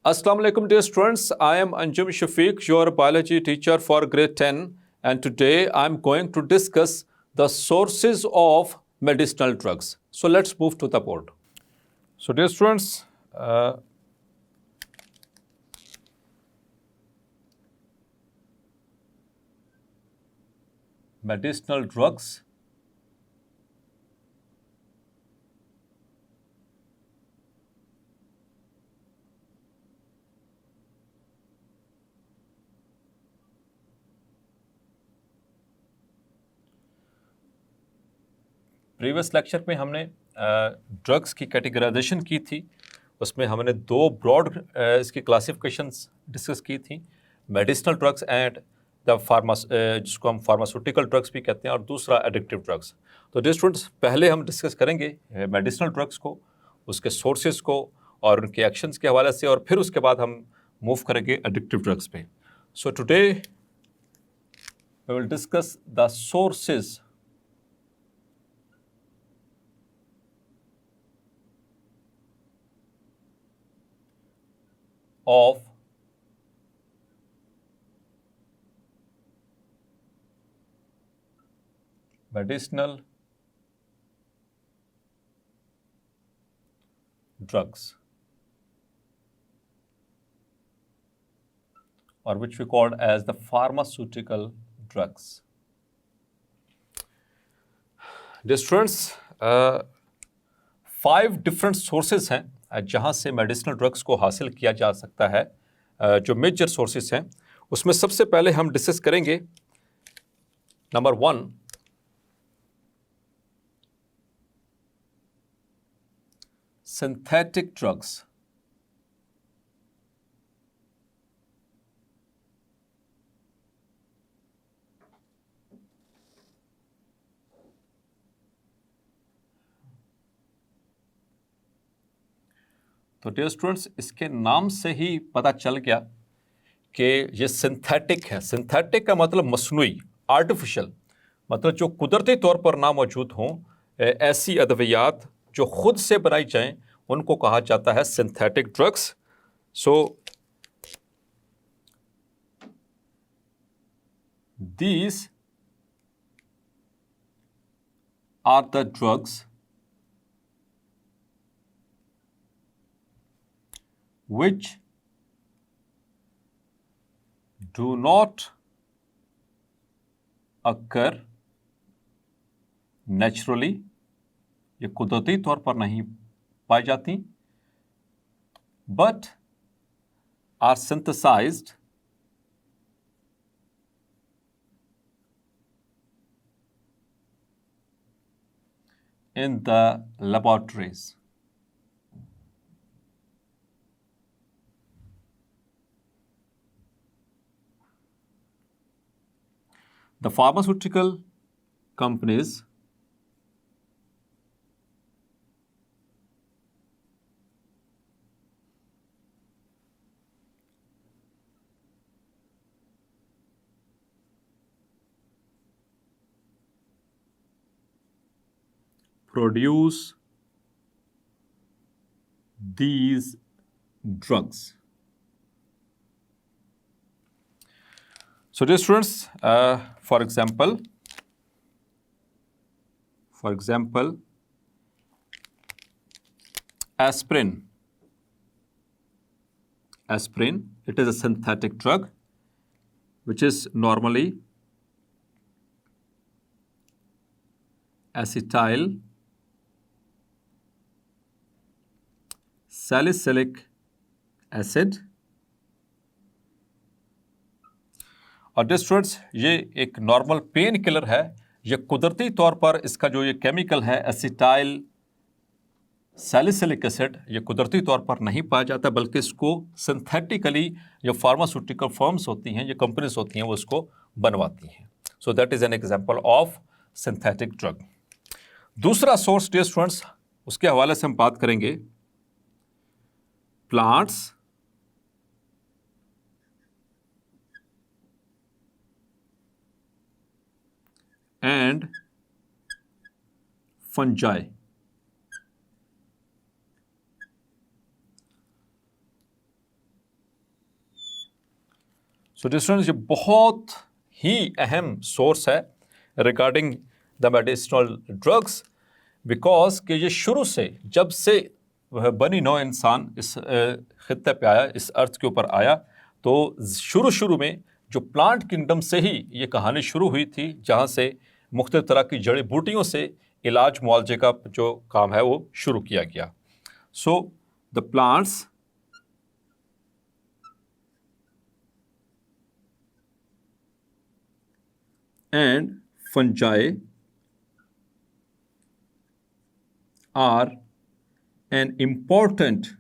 Assalamu alaikum dear students, I am Anjum Shafiq, your biology teacher for grade 10, and today I am going to discuss the sources of medicinal drugs. So let's move to the board. So dear students, medicinal drugs previous lecture में हमने drugs की categorisation की थी। उसमें हमने दो broad इसकी classifications discuss की थी, मेडिसिनल ड्रग्स एंड द जिसको हम फार्मास्यूटिकल ड्रग्स भी कहते हैं, और दूसरा एडिक्टिव ड्रग्स। तो डियर स्टूडेंट्स, पहले हम डिस्कस करेंगे मेडिसिनल ड्रग्स को, उसके सोर्सेज को और उनके एक्शंस के हवाले से, और फिर उसके बाद हम मूव करेंगे एडिक्टिव ड्रग्स पे। So today we will discuss the sources of medicinal drugs, or which we called as the pharmaceutical drugs. Dear students, 5 different sources हैं जहाँ से मेडिसिनल ड्रग्स को हासिल किया जा सकता है। जो मेजर सोर्सेज हैं उसमें सबसे पहले हम डिस्कस करेंगे नंबर 1, सिंथेटिक ड्रग्स। तो डियर स्टूडेंट्स, इसके नाम से ही पता चल गया कि ये सिंथेटिक है। सिंथेटिक का मतलब मसनूई, आर्टिफिशियल, मतलब जो कुदरती तौर पर ना मौजूद हों, ऐसी अद्वियात जो खुद से बनाई जाएं, उनको कहा जाता है synthetic drugs. So these are the drugs which do not occur naturally, ये कुदरती तौर पर नहीं पाई जाती, but are synthesized in the laboratories. The pharmaceutical companies produce these drugs. So dear students, for example, aspirin. Aspirin, it is a synthetic drug which is normally acetyl salicylic acid। और dear students, ये एक normal pain killer है। ये कुदरती तौर पर इसका जो ये केमिकल है एसिटाइल सैलिसिलिक एसिड, ये कुदरती तौर पर नहीं पाया जाता, बल्कि इसको सिंथेटिकली जो फार्मास्यूटिकल फर्म्स होती हैं, ये कंपनीज होती हैं, वो इसको बनवाती हैं। So that is an example of synthetic drug. दूसरा सोर्स डियर स्टूडेंट्स, उसके हवाले से हम बात करेंगे plants and fungi। So students, ये बहुत ही अहम सोर्स है regarding the medicinal drugs, because कि ये शुरू से जब से वह बनी नौ इंसान इस खित्ते पे आया, इस अर्थ के ऊपर आया, तो शुरू में जो प्लांट किंगडम से ही ये कहानी शुरू हुई थी, जहाँ से मुख्तलिफ तरह की जड़ी बूटियों से इलाज मुआवजे का जो काम है वो शुरू किया गया। So the plants and fungi are an important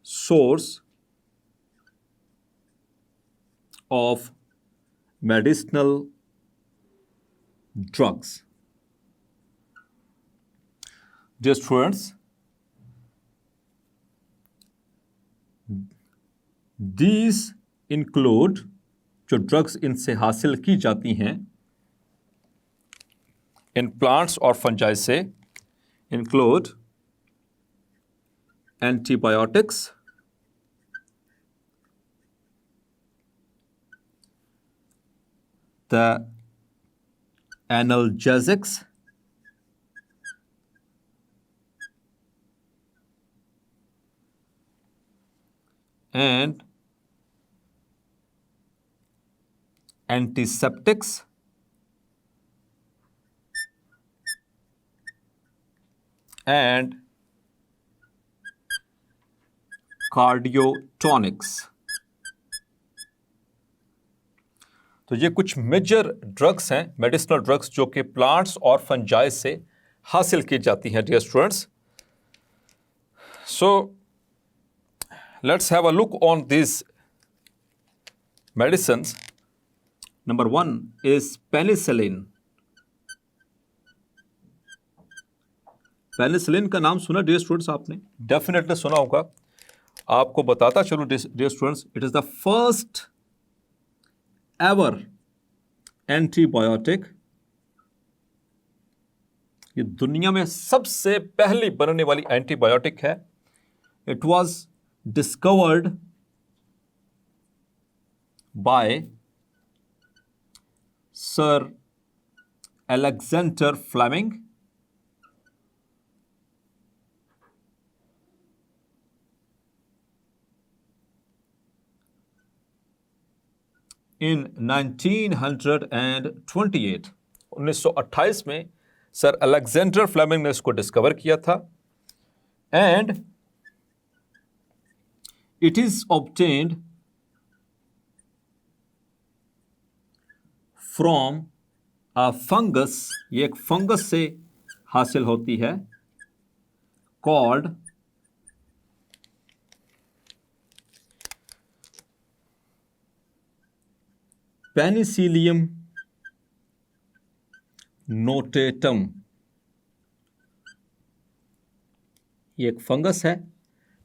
source of medicinal drugs. Dear students, these include, जो ड्रग्स इनसे हासिल की जाती हैं इन प्लांट्स और फंजाई से, include antibiotics, the analgesics, and antiseptics, and कार्डियोटॉनिक्स। तो ये कुछ मेजर ड्रग्स हैं, मेडिसिनल ड्रग्स, जो कि प्लांट्स और फंजाई से हासिल की जाती हैं dear students. So let's have a look on this medicines. Number 1 is penicillin. Penicillin का नाम सुना डियर स्टूडेंट्स आपने? डेफिनेटली सुना होगा। आपको बताता चलूं dear students, it is the first ever antibiotic. ये दुनिया में सबसे पहली बनने वाली एंटीबायोटिक है। It was discovered by sir Alexander Fleming in 1928। 1928 में सर अलेक्जेंडर फ्लेमिंग ने इसको डिस्कवर किया था। And it is obtained from a fungus. ये एक फंगस से हासिल होती है, कॉल्ड पेनिसिलियम नोटेटम। ये एक फंगस है।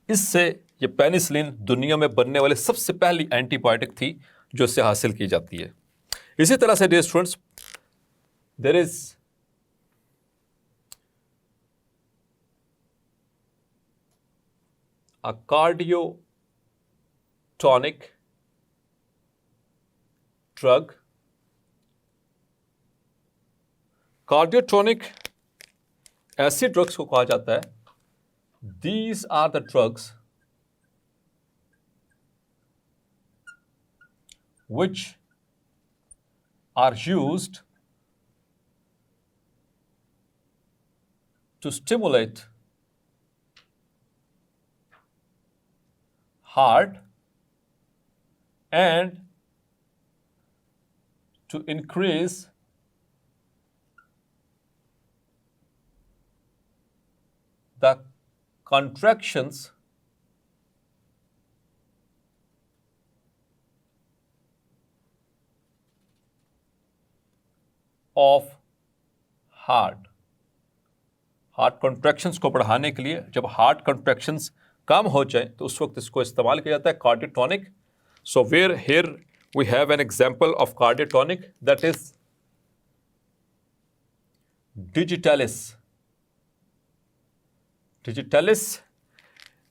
इससे ये पेनिसिलिन दुनिया में बनने वाले सबसे पहली एंटीबायोटिक थी जो इससे हासिल की जाती है। इसी तरह से dear students, there is a cardiotonic drug. Cardiotonic ऐसे ड्रग्स को कहा जाता है, these are the drugs which are used to stimulate heart and to increase the contractions of heart. Heart contractions को बढ़ाने के लिए, जब हार्ट कॉन्ट्रैक्शंस कम हो जाए तो उस वक्त इसको इस्तेमाल किया जाता है, cardiotonic. So where here we have an example of cardiotonic, that is digitalis. Digitalis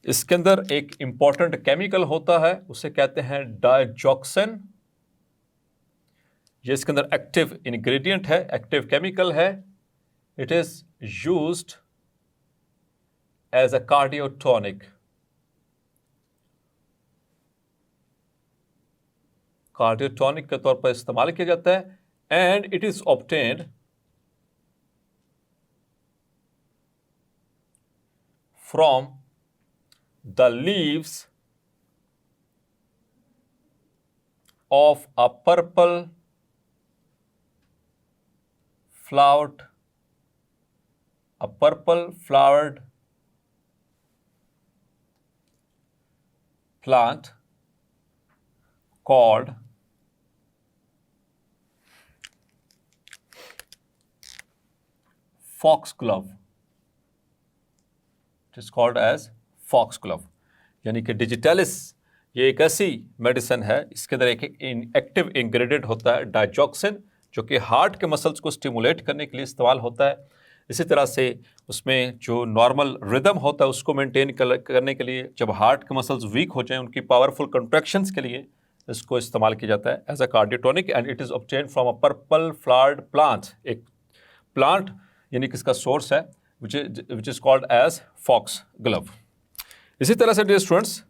इसके अंदर एक इंपॉर्टेंट केमिकल होता है, उसे कहते हैं डायजॉक्सिन। ये इसके अंदर एक्टिव इंग्रेडिएंट है, एक्टिव केमिकल है। It is used as a cardiotonic. Cardiotonic के तौर पर इस्तेमाल किया जाता है, and it is obtained from the leaves of a purple flowered plant called foxglove. It is called as foxglove. यानी कि डिजिटलिस ये एक ऐसी मेडिसिन है, इसके अंदर एक एक्टिव इंग्रेडिएंट होता है डायजॉक्सिन, जो कि हार्ट के मसल्स को स्टिमुलेट करने के लिए इस्तेमाल होता है। इसी तरह से उसमें जो नॉर्मल रिदम होता है उसको मेंटेन करने के लिए, जब हार्ट के मसल्स वीक हो जाएं उनकी पावरफुल कंट्रैक्शंस के लिए इसको इस्तेमाल किया जाता है as a cardiotonic, and it is obtained from a purple flowered plant. एक प्लांट यानी कि इसका सोर्स है which is called as foxglove. इसी तरह से dear students,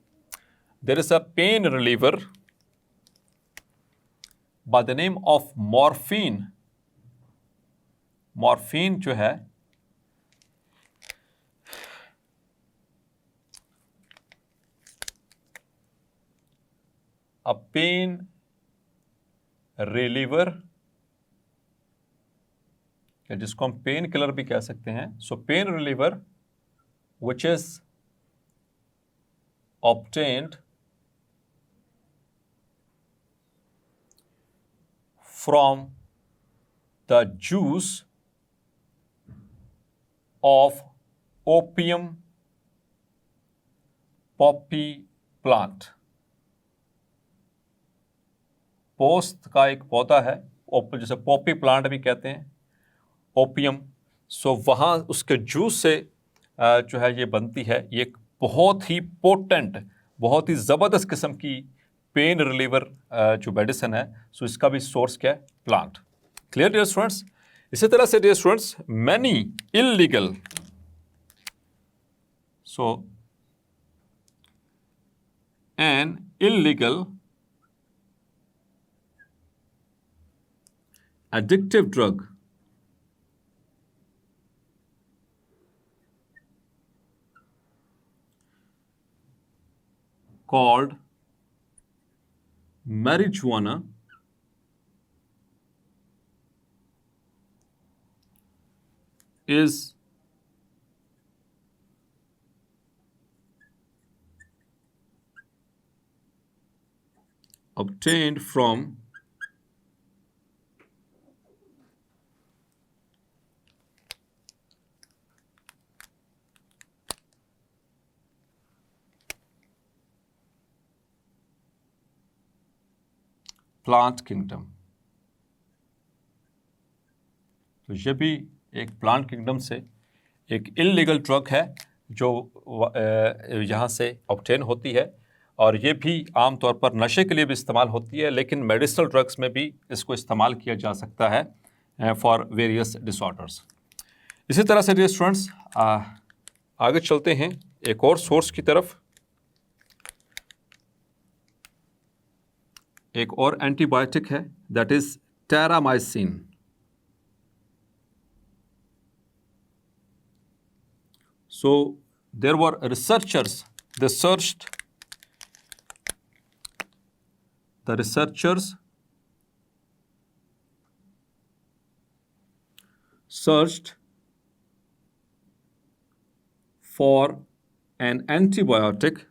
there is a pain reliever by the name of morphine. Morphine जो है a pain reliever, या जिसको हम पेन किलर भी कह सकते हैं। So pain reliever which is obtained from the juice of opium poppy plant। पोस्त का एक पौधा है, जिसे पॉपी प्लांट भी कहते हैं, ओपियम। सो वहाँ उसके जूस से जो है ये बनती है। ये एक बहुत ही पोटेंट, बहुत ही ज़बरदस्त किस्म की पेन रिलीवर जो मेडिसिन है। सो इसका भी सोर्स क्या है? प्लांट। Clear dear students? इसी तरह से dear students, many illegal, so an illegal addictive drug called marijuana is obtained from plant kingdom. तो ये भी एक प्लांट किंगडम से एक इलीगल ड्रग है जो यहाँ से ऑब्टेन होती है, और ये भी आमतौर पर नशे के लिए भी इस्तेमाल होती है, लेकिन मेडिसिनल ड्रग्स में भी इसको इस्तेमाल किया जा सकता है फॉर वेरियस डिसऑर्डर्स। इसी तरह से डियर स्टूडेंट्स, आगे चलते हैं एक और सोर्स की तरफ। एक और एंटीबायोटिक है, that is Terramycin. So there were researchers, they searched, the researchers searched for an antibiotic.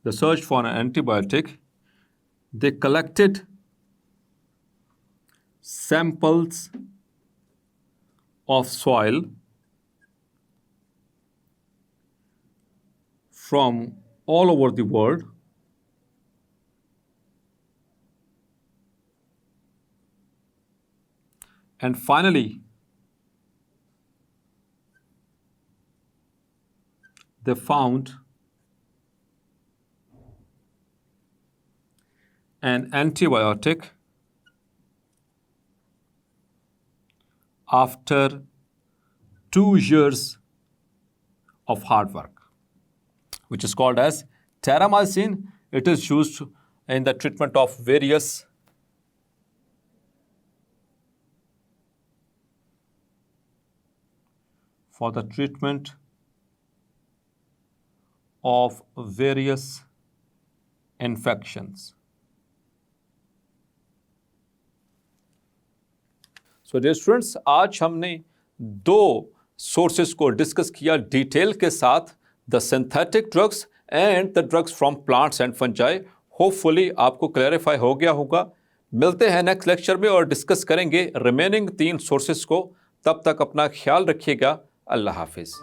They searched for an antibiotic. They collected samples of soil from all over the world, and finally they found an antibiotic after 2 years of hard work, which is called as terramycin. It is used in the treatment of various infections. So dear students, आज हमने 2 sources को discuss किया detail के साथ, the synthetic drugs and the drugs from plants and fungi. Hopefully आपको clarify हो गया होगा. मिलते हैं नेक्स्ट लेक्चर में और डिस्कस करेंगे रिमेनिंग 3 सोर्सेस को. तब तक अपना ख्याल रखिएगा. अल्लाह हाफिज़.